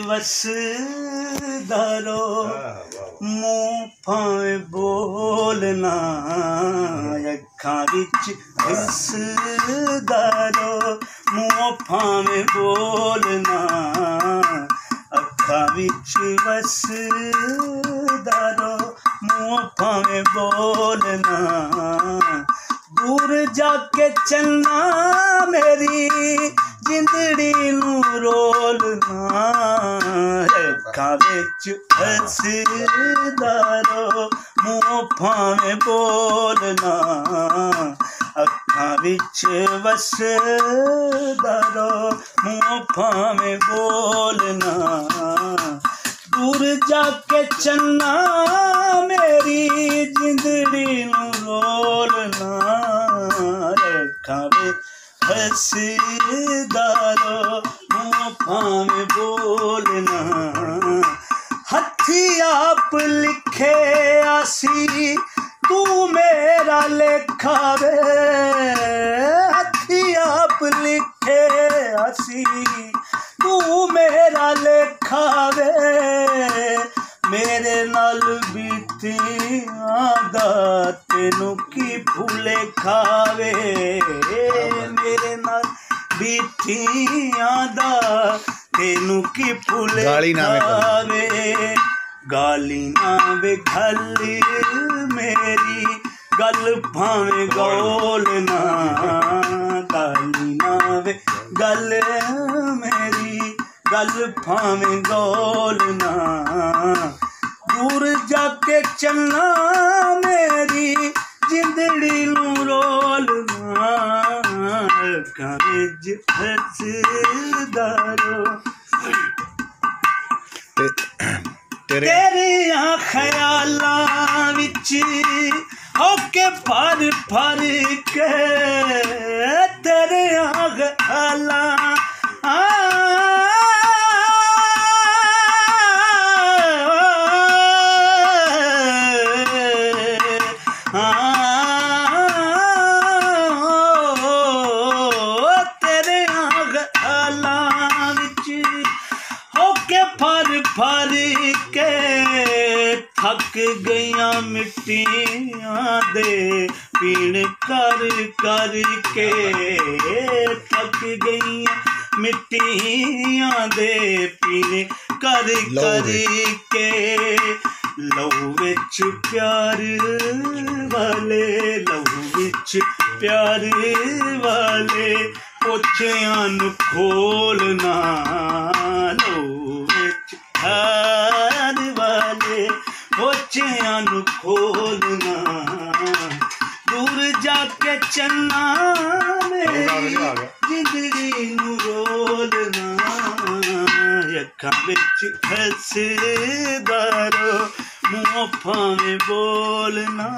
वसदारो मूंह भावें बोलना अखां विच वसदारो मूंह भावें बोलना अखां विच वसदारो मूंह भावें बोलना दूर जाके चलना मेरी जिंदड़ी नू रोलना अखां विच वसदारो मूंह भावें बोलना अखां विच वसदारो मूंह भावें बोलना दूर जाके चलना मेरी जिंदड़ी नू रोलना अखां विच वसदारो मूंह भावें बोलना हथी आप लिखे आसी तू मेरा लेखा वे हथी आप लिखे आसी तू मेरा लेखा वे मेरे नाल बीतियां दा तेनू की भूले खावे मेरे नाल बीतियां दा तेनू की भूले खावे गाली ना वे गल मेरी गल भावें गोलना गाली ना वे गल मेरी गल भावें गोलना दूर जाके चलना मेरी जिंदड़ी नू रोलना अखां विच वसदारो तेरियां ख्यालां विच होके भर भर के तेरियां ख्यालां भर के थक गईयां मिट्टियां दे पीण कर कर के थक गईयां मिट्टियां दे पीण कर कर के लहू विच प्यार वाले लहू विच प्यार वाले पोछियां नू खोलना लहू विच प्यार वाले पोछियां नू खोलना दूर जाके चलना मेरी जिंदड़ी नू रोलना अखां विच वसदारो मूंह भावें बोलना।